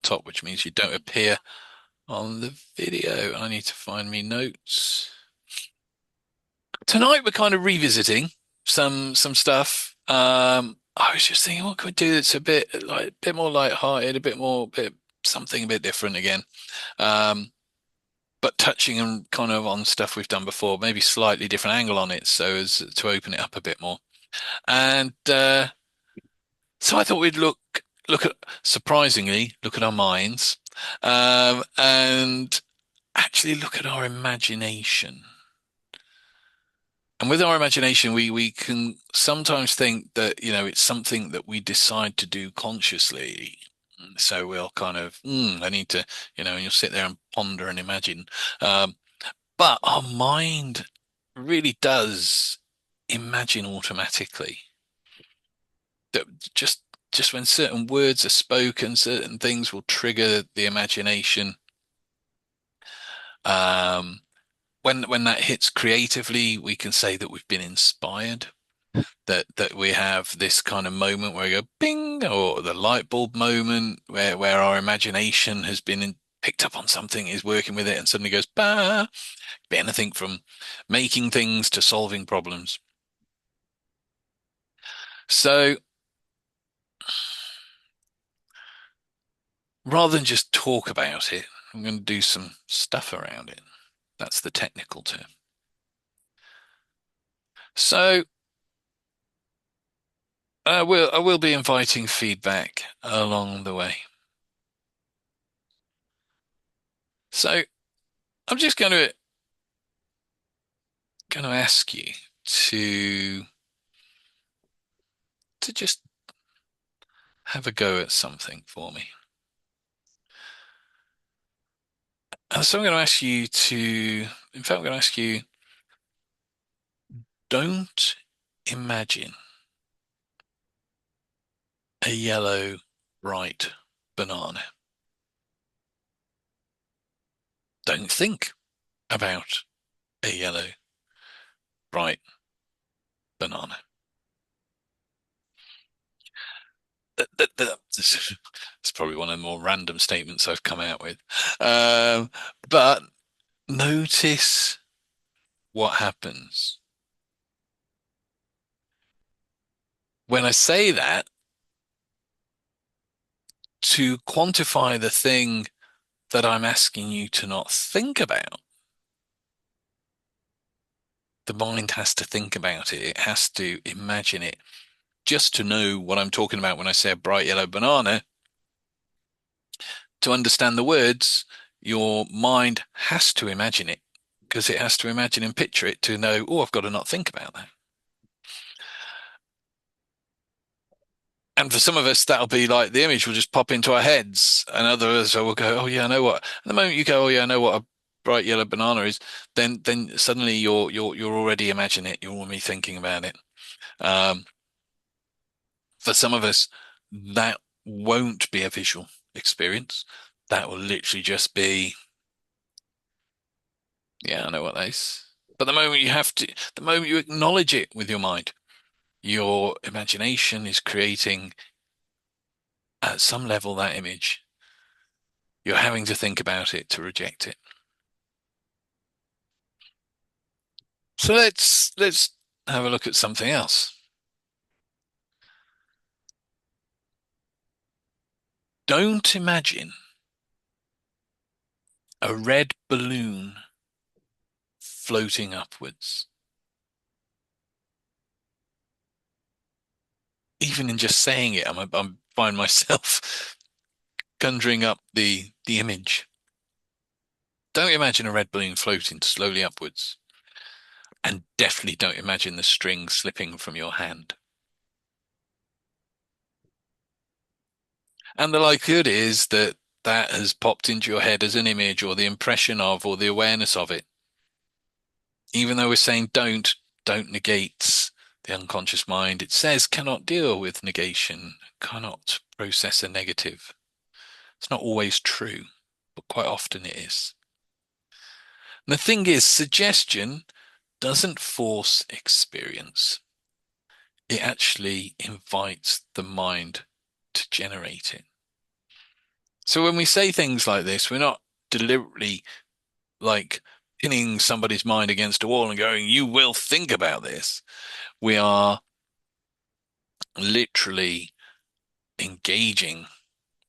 laptop, which means you don't appear on the video. I need to find me notes. Tonight we're kind of revisiting some stuff. I was just thinking, what could we do that's a bit more light-hearted, a bit more bit something a bit different again. Um, but touching and kind of on stuff we've done before, maybe slightly different angle on it, so as to open it up a bit more. And so I thought we'd look at surprisingly look at our minds, and actually look at our imagination. And with our imagination, we can sometimes think that, it's something that we decide to do consciously. So we'll kind of, I need to, and you'll sit there and ponder and imagine. Um, but our mind really does imagine automatically. That just when certain words are spoken, certain things will trigger the imagination. Um, when that hits creatively, we can say that we've been inspired. That we have this kind of moment where we go bing, or the light bulb moment where our imagination has picked up on something, is working with it, and suddenly goes bah. Be anything from making things to solving problems. So rather than just talk about it, I'm going to do some stuff around it. That's the technical term. So I will be inviting feedback along the way. So I'm just going to ask you to just have a go at something for me. And so I'm going to ask you in fact, I'm going to ask you, don't imagine a yellow, bright banana. Don't think about a yellow, bright banana. It's probably one of the more random statements I've come out with. Um, but notice what happens. When I say that, to quantify the thing that I'm asking you to not think about, the mind has to think about it. It has to imagine it. Just to know what I'm talking about when I say a bright yellow banana, to understand the words, your mind has to imagine it, because it has to imagine and picture it to know, oh, I've got to not think about that. And for some of us, that'll be like the image will just pop into our heads, and others will go, "Oh yeah, I know what." And the moment you go, "Oh yeah, I know what a bright yellow banana is," then suddenly you're already imagining it. You're already thinking about it. Um, for some of us, that won't be a visual experience. That will literally just be, yeah, I know what that is. But the moment you acknowledge it with your mind, your imagination is creating at some level that image. You're having to think about it to reject it. So let's have a look at something else. Don't imagine a red balloon floating upwards. Even in just saying it, I'm find myself conjuring up the image. Don't imagine a red balloon floating slowly upwards, and definitely don't imagine the string slipping from your hand. And the likelihood is that that has popped into your head as an image, or the impression of, or the awareness of it. Even though we're saying don't negate the unconscious mind, it says cannot deal with negation, cannot process a negative. It's not always true, but quite often it is. And the thing is, suggestion doesn't force experience. It actually invites the mind to generate it. So when we say things like this, we're not deliberately like pinning somebody's mind against a wall and going, you will think about this. We are literally engaging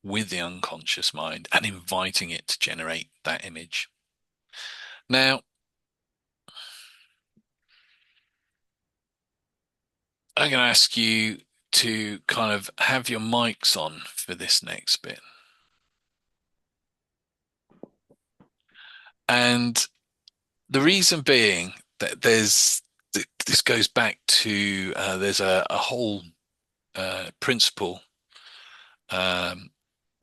with the unconscious mind and inviting it to generate that image. Now, I'm going to ask you to kind of have your mics on for this next bit. And the reason being that this goes back to there's a whole principle, um,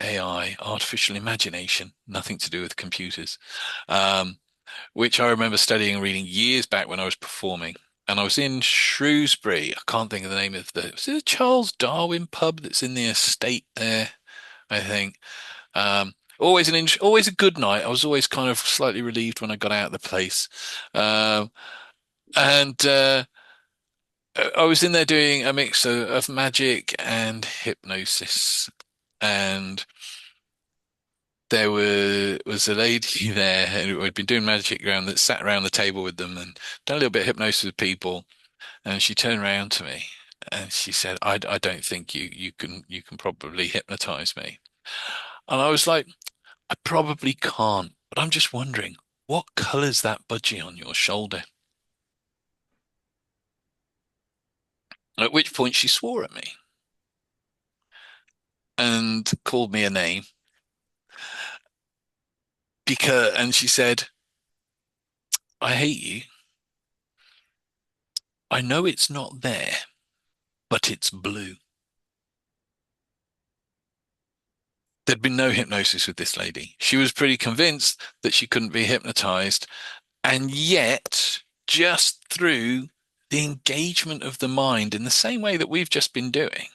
AI, artificial imagination, nothing to do with computers, um, which I remember studying and reading years back when I was performing. And I was in Shrewsbury. I can't think of the name of was it the Charles Darwin pub that's in the estate there, I think. Always a good night. I was always kind of slightly relieved when I got out of the place. Um, and I was in there doing a mix of magic and hypnosis. And there was a lady there who had been doing magic around that sat around the table with them and done a little bit of hypnosis with people. And she turned around to me and she said, I don't think you can probably hypnotize me. And I was like, I probably can't, but I'm just wondering, what color's that budgie on your shoulder? At which point she swore at me and called me a name and she said, I hate you. I know it's not there, but it's blue. There'd been no hypnosis with this lady. She was pretty convinced that she couldn't be hypnotized. And yet, just through the engagement of the mind in the same way that we've just been doing,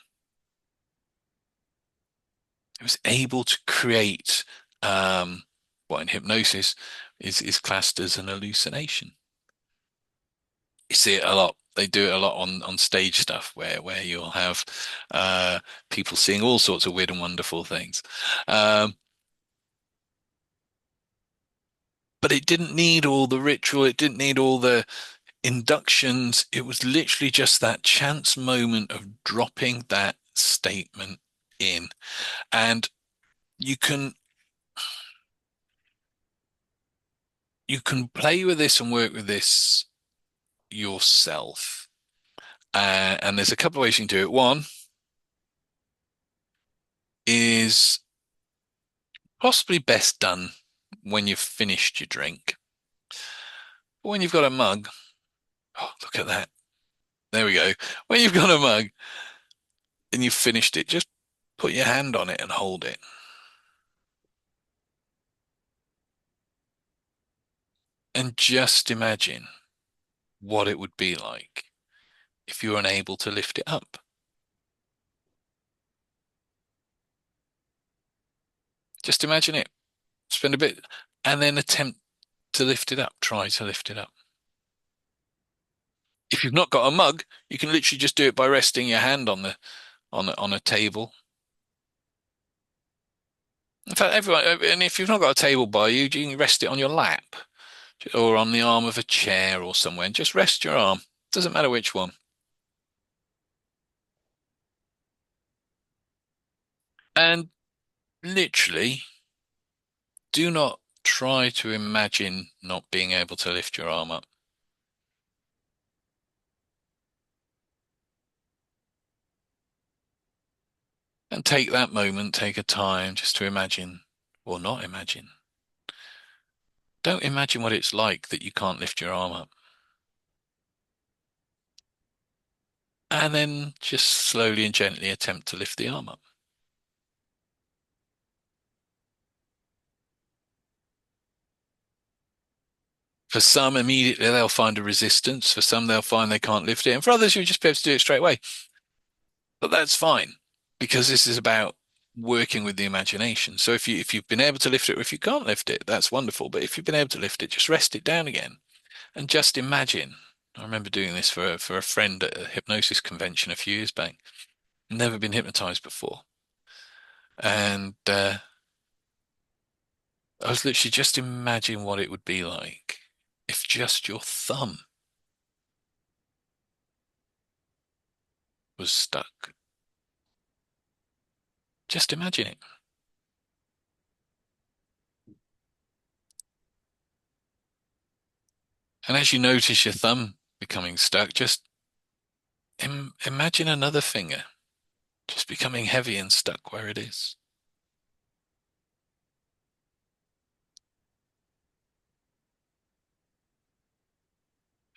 it was able to create what in hypnosis is classed as an hallucination. You see it a lot. They do it a lot on stage stuff where you'll have people seeing all sorts of weird and wonderful things. Um, but it didn't need all the ritual. It didn't need all the inductions. It was literally just that chance moment of dropping that statement in. And you can you can play with this and work with this yourself. And there's a couple of ways you can do it. One is possibly best done when you've finished your drink. But when you've got a mug, oh, look at that. There we go. When you've got a mug and you've finished it, just put your hand on it and hold it. And just imagine what it would be like if you're unable to lift it up. Just imagine it. Spend a bit and then attempt to lift it up. Try to lift it up. If you've not got a mug, you can literally just do it by resting your hand on a table. In fact, everyone, and if you've not got a table by you, you can rest it on your lap or on the arm of a chair or somewhere and just rest your arm. Doesn't matter which one. And literally, do not try to imagine not being able to lift your arm up. And take that moment, take a time just to imagine or not imagine. Don't imagine what it's like that you can't lift your arm up. And then just slowly and gently attempt to lift the arm up. For some, immediately they'll find a resistance. For some, they'll find they can't lift it. And for others, you'll just be able to do it straight away. But that's fine because this is about working with the imagination. So if you've been able to lift it, or if you can't lift it, that's wonderful. But if you've been able to lift it, just rest it down again and just imagine. I remember doing this for a friend at a hypnosis convention a few years back. Never been hypnotized before. And I was literally just imagine what it would be like if just your thumb was stuck. Just imagine it. And as you notice your thumb becoming stuck, just imagine another finger just becoming heavy and stuck where it is.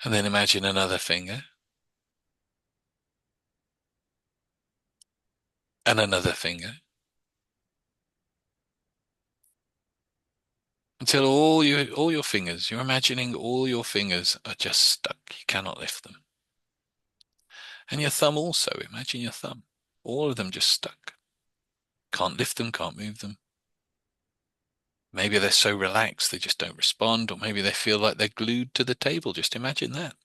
And then imagine another finger and another finger until all your fingers, you're imagining all your fingers are just stuck. You cannot lift them. And your thumb also, imagine your thumb. All of them just stuck. Can't lift them, can't move them. Maybe they're so relaxed they just don't respond, or maybe they feel like they're glued to the table. Just imagine that.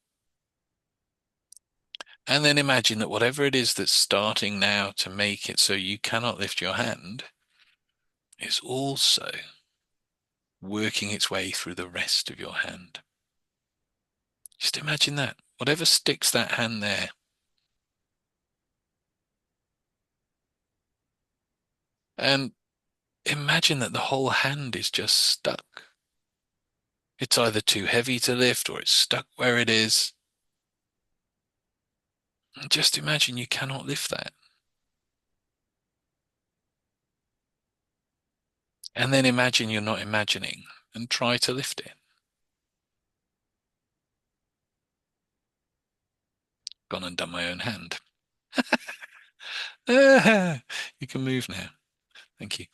And then imagine that whatever it is that's starting now to make it so you cannot lift your hand is also working its way through the rest of your hand. Just imagine that. Whatever sticks that hand there. And imagine that the whole hand is just stuck. It's either too heavy to lift or it's stuck where it is. And just imagine you cannot lift that. And then imagine you're not imagining and try to lift it. Gone and done my own hand. You can move now. Thank you.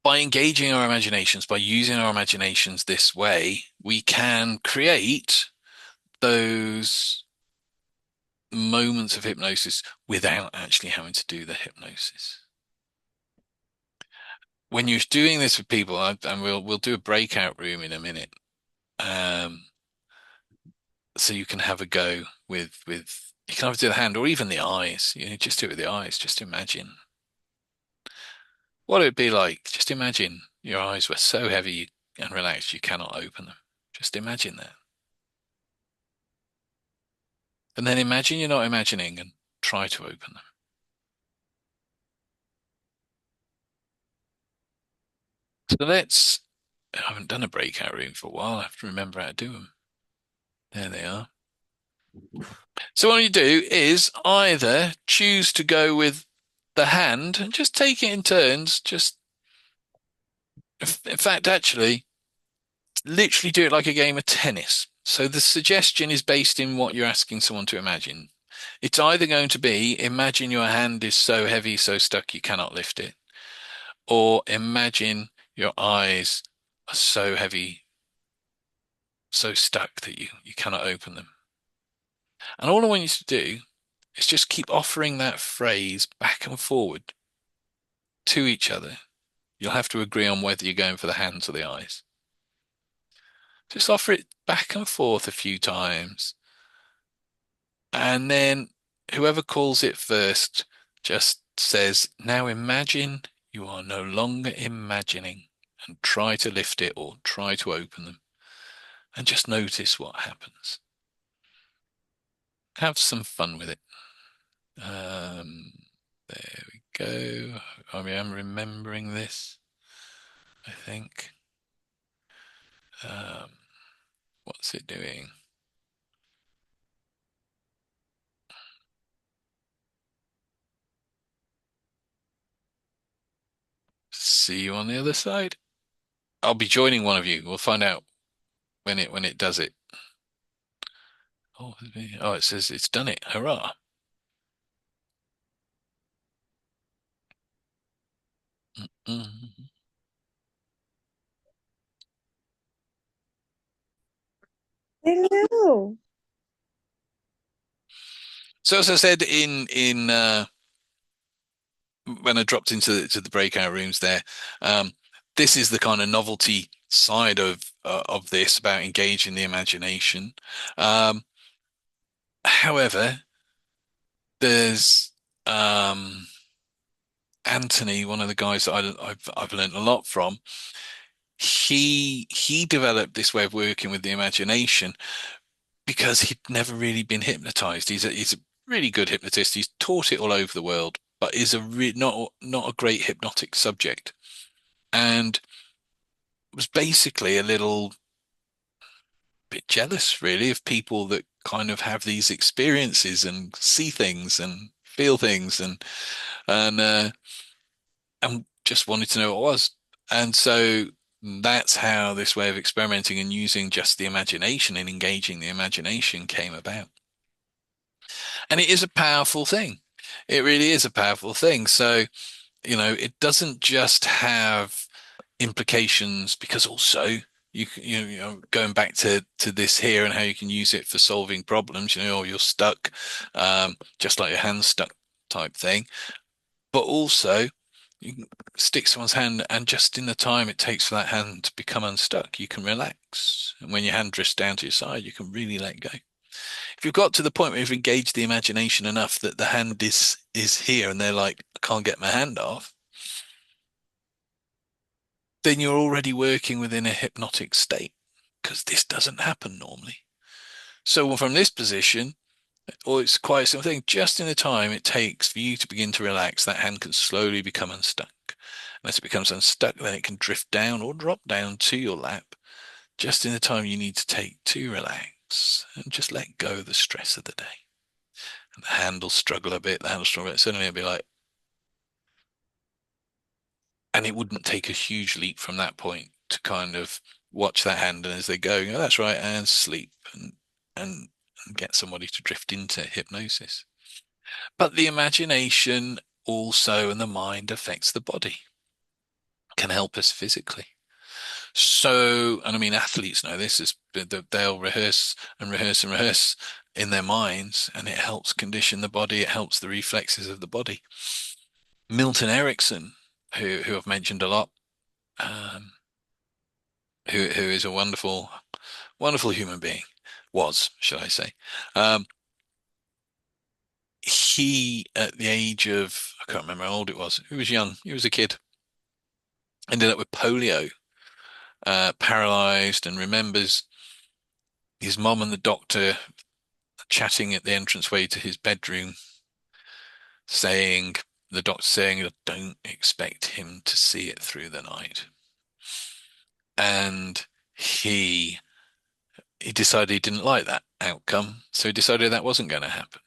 By engaging our imaginations, by using our imaginations this way, we can create those moments of hypnosis without actually having to do the hypnosis. When you're doing this with people, and we'll do a breakout room in a minute, um, so you can have a go with you can either do the hand or even the eyes. You know, just do it with the eyes. Just imagine what it would be like. Just imagine your eyes were so heavy and relaxed you cannot open them. Just imagine that. And then imagine you're not imagining and try to open them. So I haven't done a breakout room for a while. I have to remember how to do them. There they are. So what you do is either choose to go with the hand and just take it in turns. Just, in fact, actually, literally do it like a game of tennis. So the suggestion is based in what you're asking someone to imagine. It's either going to be imagine your hand is so heavy, so stuck you cannot lift it, or imagine your eyes are so heavy, so stuck that you cannot open them. And all I want you to do is just keep offering that phrase back and forward to each other. You'll have to agree on whether you're going for the hands or the eyes. Just offer it back and forth a few times. And then whoever calls it first just says, now imagine you are no longer imagining, and try to lift it or try to open them and just notice what happens. Have some fun with it. Um, there we go. I mean, I'm remembering this, I think. Um, what's it doing? See you on the other side. I'll be joining one of you. We'll find out when it does it. Oh, it says it's done it. Hurrah. Mm. Hello. So as I said in when I dropped into the breakout rooms there, this is the kind of novelty side of this about engaging the imagination. Um, however, there's um, Anthony, one of the guys that I've learned a lot from, he developed this way of working with the imagination because he'd never really been hypnotized. He's a really good hypnotist. He's taught it all over the world, but is not a great hypnotic subject, and was basically a little bit jealous, really, of people that kind of have these experiences and see things and feel things and just wanted to know what it was. And so that's how this way of experimenting and using just the imagination and engaging the imagination came about. And it is a powerful thing. It really is a powerful thing. So, it doesn't just have implications because also going back to this here and how you can use it for solving problems, or you're stuck, just like your hand's stuck type thing. But also you can stick someone's hand, and just in the time it takes for that hand to become unstuck, you can relax. And when your hand drifts down to your side, you can really let go. If you've got to the point where you've engaged the imagination enough that the hand is here and they're like, I can't get my hand off, then you're already working within a hypnotic state because this doesn't happen normally. So from this position, or it's quite a simple thing, just in the time it takes for you to begin to relax, that hand can slowly become unstuck. And as it becomes unstuck, then it can drift down or drop down to your lap, just in the time you need to take to relax and just let go of the stress of the day. And the hand will struggle a bit, the hand will struggle a bit. Suddenly it'll be like, and it wouldn't take a huge leap from that point to kind of watch that hand, and as they go, oh, that's right, and sleep and and get somebody to drift into hypnosis. But the imagination also and the mind affects the body, can help us physically. So, and I mean, athletes know this is they'll rehearse and rehearse and rehearse in their minds, and it helps condition the body. It helps the reflexes of the body. Milton Erickson, who I've mentioned a lot, um, who is a wonderful human being, was, should I say. Um, he, at the age of, I can't remember how old it was, he was young, he was a kid, ended up with polio, paralyzed, and remembers his mom and the doctor chatting at the entranceway to his bedroom, saying, the doctor saying, don't expect him to see it through the night. And he he decided he didn't like that outcome, so he decided that wasn't going to happen.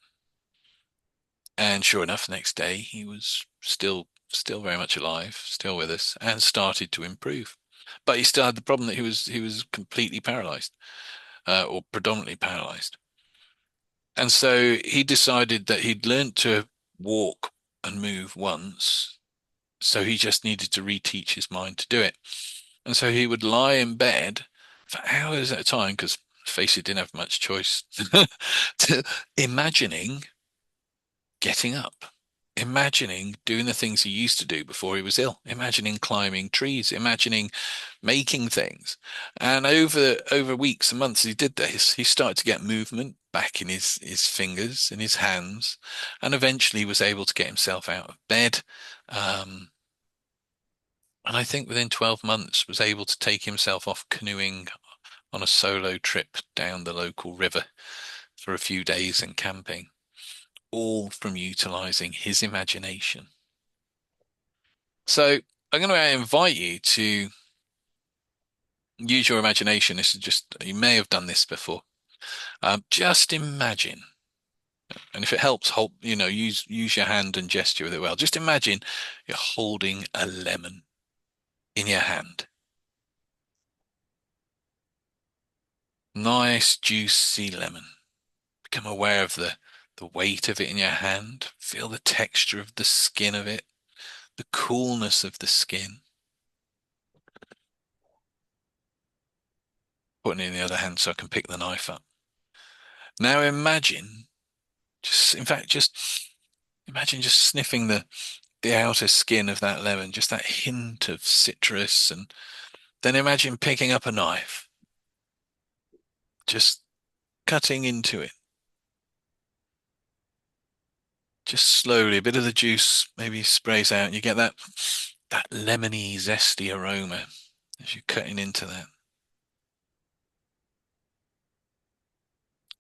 And sure enough, the next day he was still very much alive, still with us, and started to improve. But he still had the problem that he was completely paralyzed, or predominantly paralyzed. And so he decided that he'd learned to walk and move once, so he just needed to reteach his mind to do it. And so he would lie in bed for hours at a time, because face it, didn't have much choice, to imagining getting up, imagining doing the things he used to do before he was ill, imagining climbing trees, imagining making things. And over weeks and months he did this, he started to get movement back in his fingers, in his hands, and eventually was able to get himself out of bed. Um, and I think within 12 months was able to take himself off canoeing on a solo trip down the local river for a few days and camping, all from utilizing his imagination. So I'm going to invite you to use your imagination. This is just, you may have done this before. Just imagine, and if it helps, hold, use your hand and gesture with it well. Just imagine you're holding a lemon in your hand. Nice, juicy lemon. Become aware of the weight of it in your hand. Feel the texture of the skin of it, the coolness of the skin. Putting it in the other hand so I can pick the knife up. Now imagine, just imagine just sniffing the outer skin of that lemon, just that hint of citrus, and then imagine picking up a knife, just cutting into it. Just slowly, a bit of the juice maybe sprays out, and you get that lemony, zesty aroma as you're cutting into that.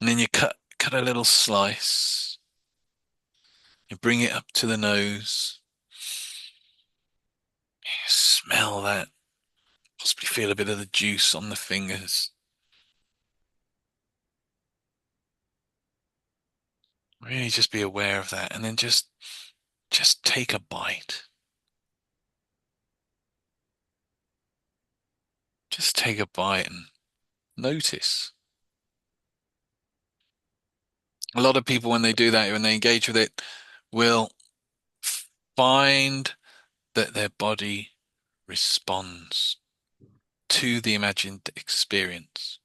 And then you cut a little slice. You bring it up to the nose. You smell that. Possibly feel a bit of the juice on the fingers. Really just be aware of that, and then just take a bite. Just take a bite and notice. A lot of people, when they do that, when they engage with it, will find that their body responds to the imagined experience.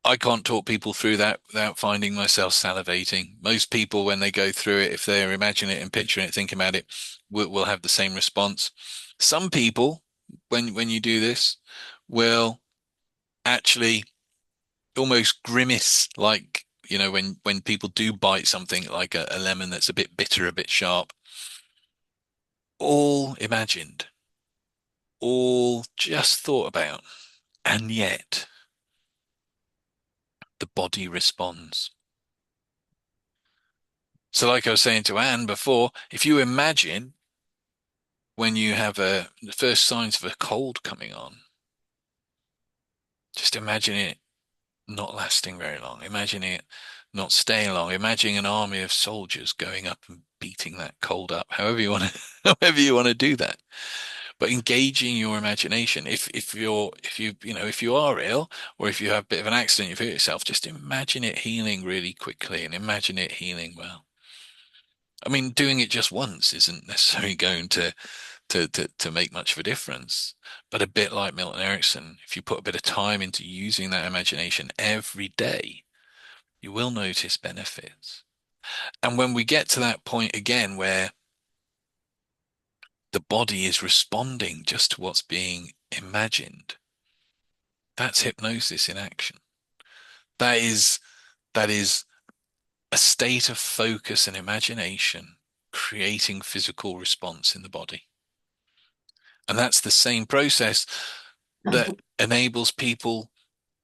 I can't talk people through that without finding myself salivating. Most people, when they go through it, if they're imagining it and picturing it, thinking about it, will have the same response. Some people, when you do this, will actually almost grimace, like, when people do bite something like a lemon that's a bit bitter, a bit sharp, all imagined, all just thought about, and yet the body responds. So, like I was saying to Anne before, if you imagine when you have the first signs of a cold coming on, just imagine it not lasting very long. Imagine it not staying long. Imagine an army of soldiers going up and beating that cold up, however you want to, however you want to do that. But engaging your imagination. If you are ill, or if you have a bit of an accident, you've hurt yourself, just imagine it healing really quickly and imagine it healing well. I mean, doing it just once isn't necessarily going to make much of a difference. But a bit like Milton Erickson, if you put a bit of time into using that imagination every day, you will notice benefits. And when we get to that point again where the body is responding just to what's being imagined, that's hypnosis in action. That is a state of focus and imagination creating physical response in the body. And that's the same process that enables people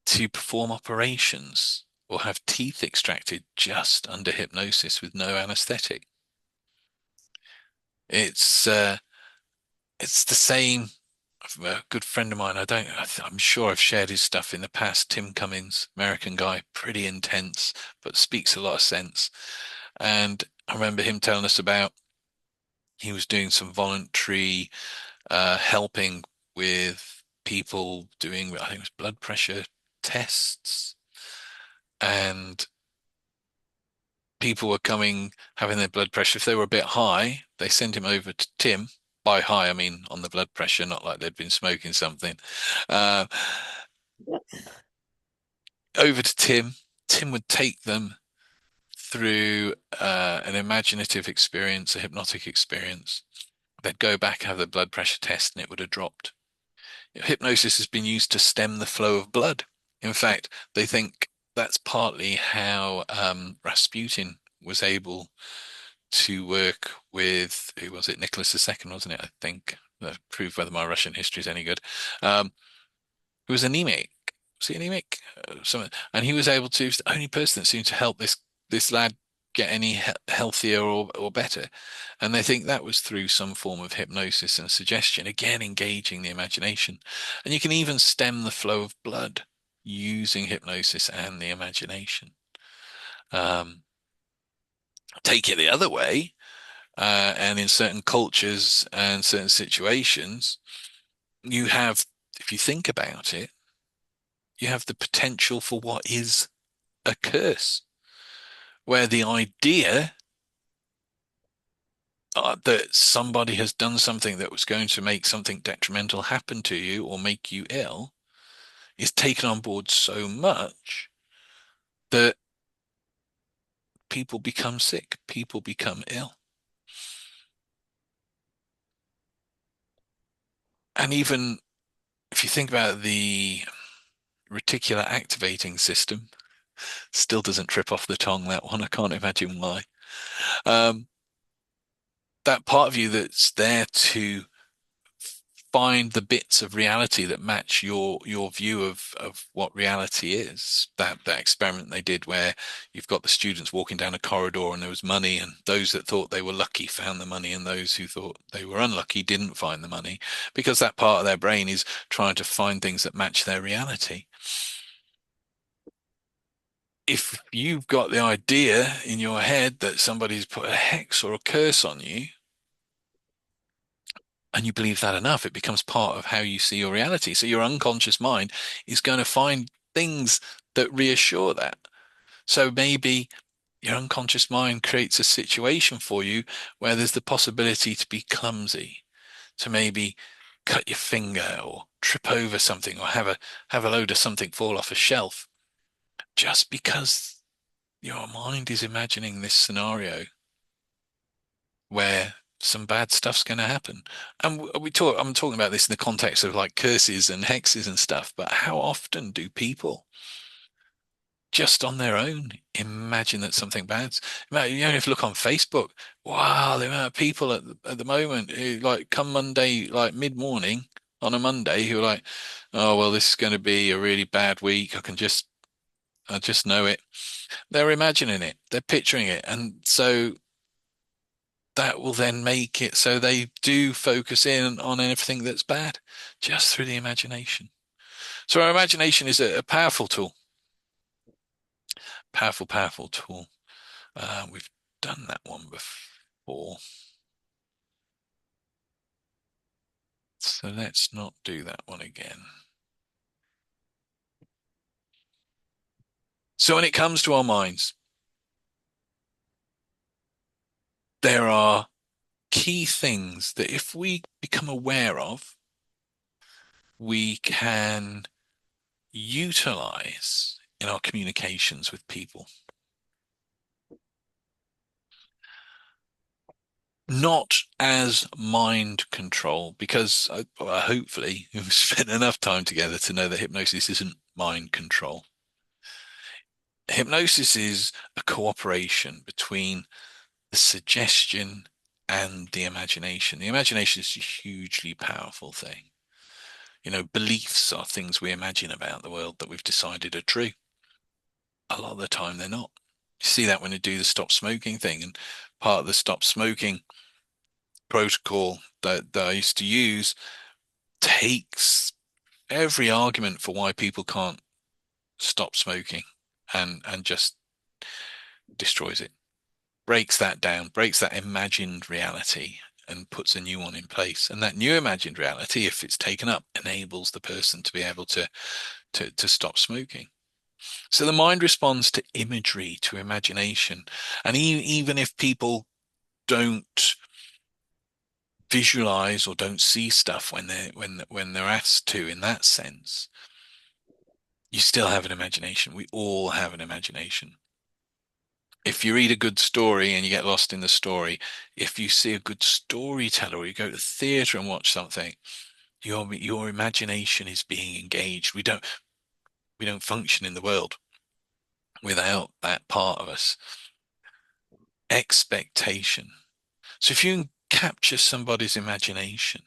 to perform operations or have teeth extracted just under hypnosis with no anesthetic. It's uh, it's the same. A good friend of mine, I'm sure I've shared his stuff in the past. Tim Cummins, American guy, pretty intense, but speaks a lot of sense. And I remember him telling us about he was doing some voluntary helping with people doing, I think it was blood pressure tests, and people were coming having their blood pressure. If they were a bit high, they sent him over to Tim. By high, I mean on the blood pressure, not like they'd been smoking something. Uh, Over to Tim. Tim would take them through an imaginative experience, a hypnotic experience. They'd go back, have their blood pressure test, and it would have dropped. Hypnosis has been used to stem the flow of blood. In fact, they think that's partly how Rasputin was able to work with, who was it? Nicholas II, wasn't it? I think that proved whether my Russian history is any good. Um, who was anemic. Was he anemic? Something. And he was able to, he's the only person that seemed to help this lad get any healthier or better. And they think that was through some form of hypnosis and suggestion, again, engaging the imagination. And you can even stem the flow of blood using hypnosis and the imagination. Um, Take it the other way, and in certain cultures and certain situations, you have, if you think about it, you have the potential for what is a curse, where the idea that somebody has done something that was going to make something detrimental happen to you or make you ill is taken on board so much that people become sick, people become ill. And even if you think about the reticular activating system, Still doesn't trip off the tongue, that one. I can't imagine why. Um, that part of you that's there to find the bits of reality that match your view of what reality is. That experiment they did where you've got the students walking down a corridor and there was money, and those that thought they were lucky found the money, and those who thought they were unlucky didn't find the money, because that part of their brain is trying to find things that match their reality. If you've got the idea in your head that somebody's put a hex or a curse on you, and you believe that enough, it becomes part of how you see your reality. So your unconscious mind is going to find things that reassure that. So maybe your unconscious mind creates a situation for you where there's the possibility to be clumsy, to maybe cut your finger or trip over something or have a load of something fall off a shelf, just because your mind is imagining this scenario where some bad stuff's going to happen. And I'm talking about this in the context of like curses and hexes and stuff, but how often do people just on their own imagine that something bad's, if you look on Facebook, wow, the amount of people at the moment who like come Monday, like mid-morning on a Monday, who are like, oh, well, this is going to be a really bad week. I just know it. They're imagining it. They're picturing it. And so that will then make it so they do focus in on anything that's bad just through the imagination. So our imagination is a powerful tool, powerful, powerful tool. We've done that one before. So let's not do that one again. So when it comes to our minds, there are key things that if we become aware of, we can utilize in our communications with people. Not as mind control, because hopefully we've spent enough time together to know that hypnosis isn't mind control. Hypnosis is a cooperation between the suggestion and the imagination. The imagination is a hugely powerful thing. Beliefs are things we imagine about the world that we've decided are true. A lot of the time, they're not. You see that when you do the stop smoking thing, and part of the stop smoking protocol that I used to use takes every argument for why people can't stop smoking and just destroys it, breaks that down, breaks that imagined reality and puts a new one in place. And that new imagined reality, if it's taken up, enables the person to be able to stop smoking. So the mind responds to imagery, to imagination. And even if people don't visualize or don't see stuff when they're asked to in that sense, you still have an imagination. We all have an imagination. If you read a good story and you get lost in the story, if you see a good storyteller or you go to the theatre and watch something, your imagination is being engaged. We don't function in the world without that part of us. Expectation. So if you can capture somebody's imagination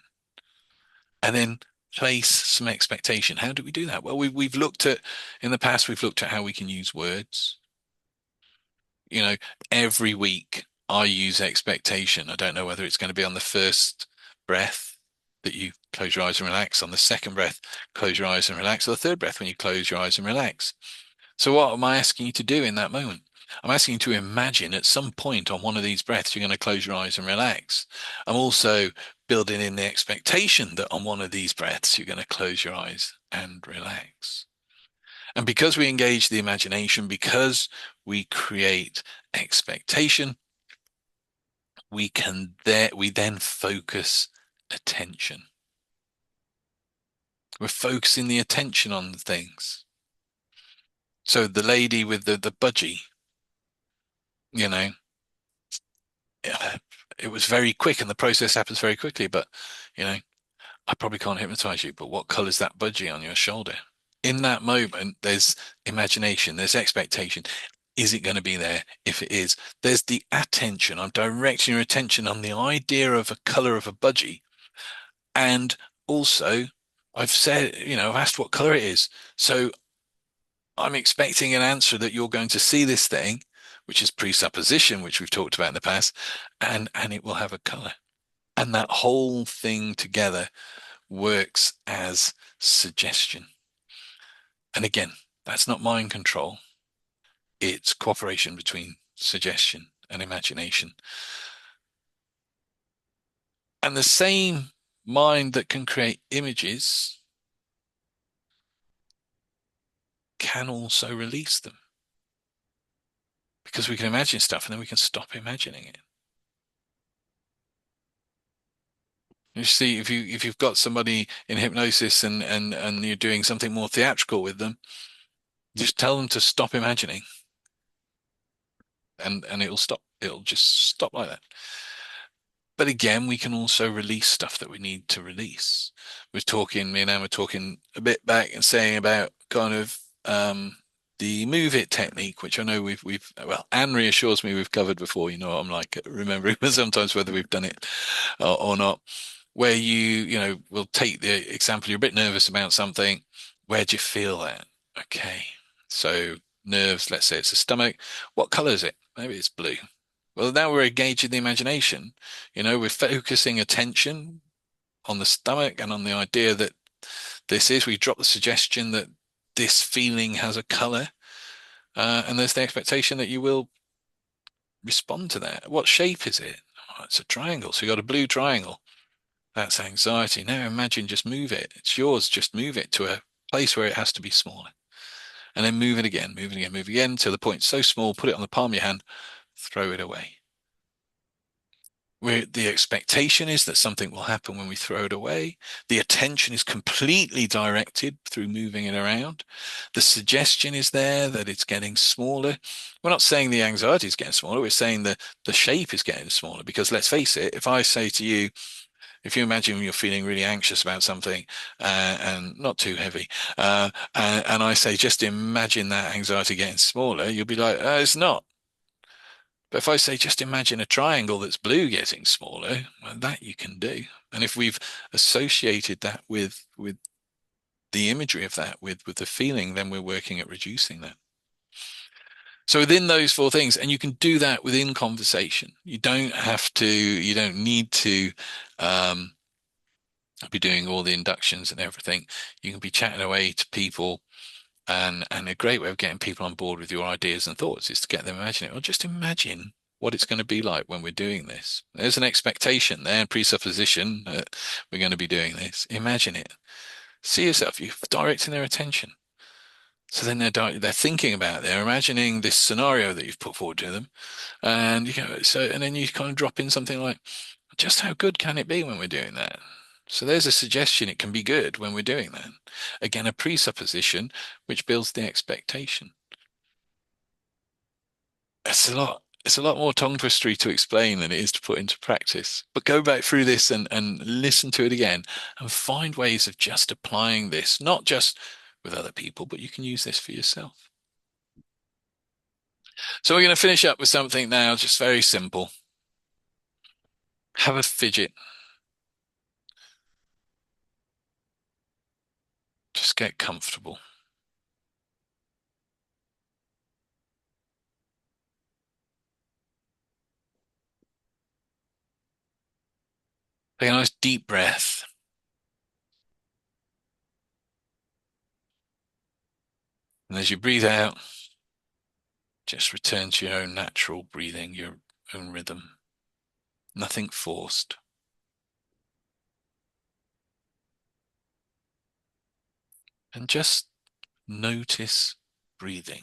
and then place some expectation, how do we do that? Well, we've looked at in the past, we've looked at how we can use words. you know, every week I use expectation. I don't know whether it's going to be on the first breath that you close your eyes and relax, on the second breath, close your eyes and relax, or the third breath when you close your eyes and relax. So what am I asking you to do in that moment? I'm asking you to imagine at some point on one of these breaths, you're going to close your eyes and relax. I'm also building in the expectation that on one of these breaths, you're going to close your eyes and relax. And because we engage the imagination, because we create expectation, we then focus attention. We're focusing the attention on the things. So the lady with the budgie, you know, it was very quick and the process happens very quickly, but I probably can't hypnotize you, but what color is that budgie on your shoulder? in that moment, there's imagination, there's expectation. Is it going to be there? If it is, there's the attention. I'm directing your attention on the idea of a color of a budgie. And also, I've said, I've asked what color it is. So I'm expecting an answer that you're going to see this thing, which is presupposition, which we've talked about in the past, and it will have a color. And that whole thing together works as suggestion. And again, that's not mind control. It's cooperation between suggestion and imagination. And the same mind that can create images can also release them because we can imagine stuff and then we can stop imagining it. You see, if you've got somebody in hypnosis and you're doing something more theatrical with them, just tell them to stop imagining and it'll stop. It'll just stop like that. But again, we can also release stuff that we need to release. Me and Anne were talking a bit back and saying about kind of the move it technique, which I know well, Anne reassures me we've covered before. You know what I'm like remembering sometimes whether we've done it or not. Where will take the example, you're a bit nervous about something. Where do you feel that? Okay. So nerves, let's say it's the stomach. What color is it? Maybe it's blue. Well, now we're engaging the imagination. We're focusing attention on the stomach and on the idea that we drop the suggestion that this feeling has a color, and there's the expectation that you will respond to that. What shape is it? Oh, it's a triangle. So you got a blue triangle. That's anxiety. Now imagine just move it. It's yours. Just move it to a place where it has to be smaller. And then move it again, move it again, move it again to the point so small, put it on the palm of your hand, throw it away. Where the expectation is that something will happen when we throw it away. The attention is completely directed through moving it around. The suggestion is there that it's getting smaller. We're not saying the anxiety is getting smaller. We're saying the shape is getting smaller because let's face it, if I say to you, if you imagine you're feeling really anxious about something and not too heavy, and I say, just imagine that anxiety getting smaller, you'll be like, it's not. But if I say, just imagine a triangle that's blue getting smaller, well, that you can do. And if we've associated that with the imagery of that, with the feeling, then we're working at reducing that. So within those four things, and you can do that within conversation. You don't need to be doing all the inductions and everything. You can be chatting away to people. And a great way of getting people on board with your ideas and thoughts is to get them imagining. Well, just imagine what it's going to be like when we're doing this. There's an expectation there, presupposition that we're going to be doing this. Imagine it. See yourself. You're directing their attention. So then they're thinking about it. They're imagining this scenario that you've put forward to them, and and then you kind of drop in something like, just how good can it be when we're doing that? So there's a suggestion it can be good when we're doing that. Again, a presupposition which builds the expectation. It's a lot more tongue twistery to explain than it is to put into practice. But go back through this and listen to it again and find ways of just applying this, not just with other people, but you can use this for yourself. So we're going to finish up with something now, just very simple. Have a fidget. Just get comfortable. Take a nice deep breath. And as you breathe out, just return to your own natural breathing, your own rhythm. Nothing forced. And just notice breathing.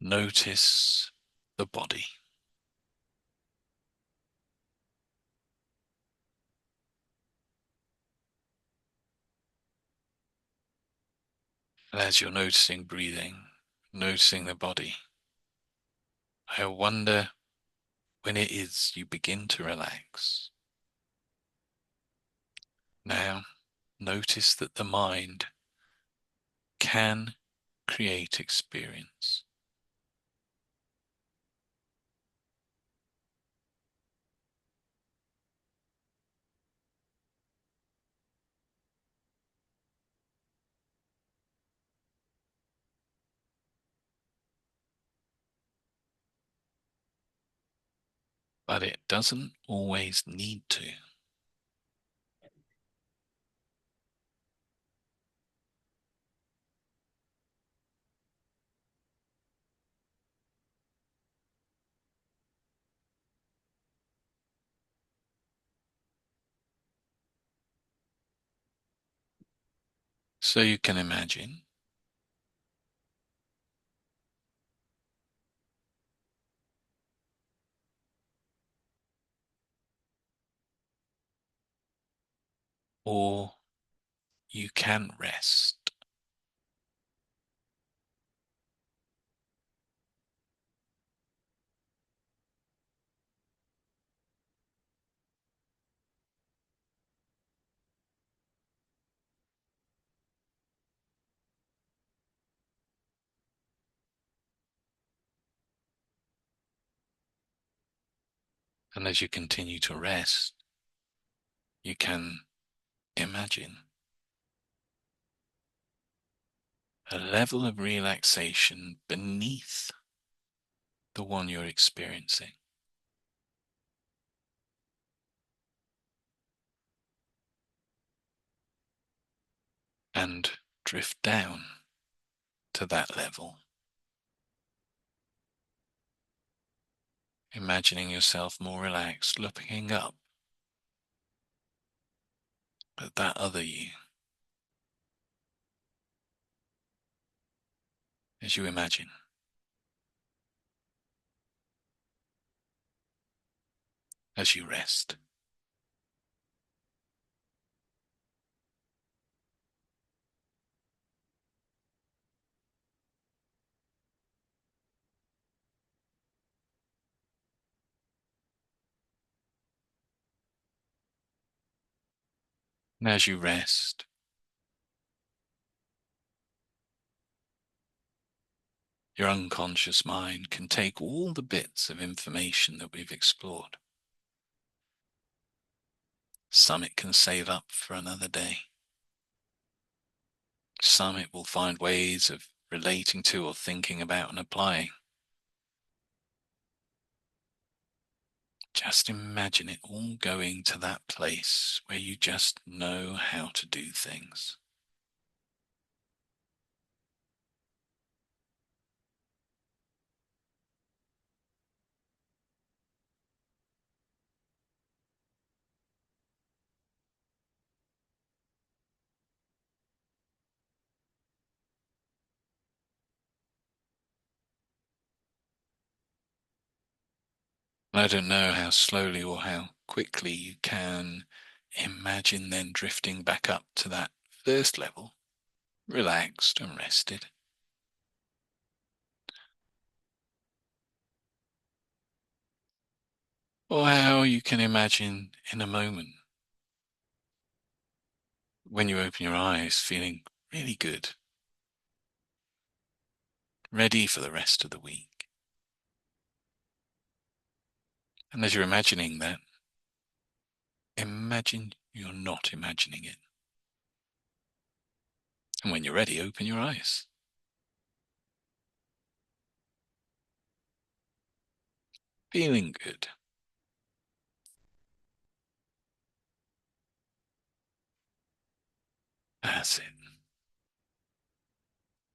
Notice the body. And as you're noticing breathing, noticing the body, I wonder when it is you begin to relax. Now, notice that the mind can create experience, but it doesn't always need to. So you can imagine, or you can rest. And as you continue to rest, you can imagine a level of relaxation beneath the one you're experiencing, and drift down to that level, imagining yourself more relaxed, looking up at that other you as you imagine, as you rest. And as you rest, your unconscious mind can take all the bits of information that we've explored. Some it can save up for another day. Some it will find ways of relating to or thinking about and applying. Just imagine it all going to that place where you just know how to do things. I don't know how slowly or how quickly you can imagine then drifting back up to that first level, relaxed and rested. Or how you can imagine in a moment when you open your eyes feeling really good, ready for the rest of the week. And as you're imagining that, imagine you're not imagining it. And when you're ready, open your eyes. Feeling good. That's it.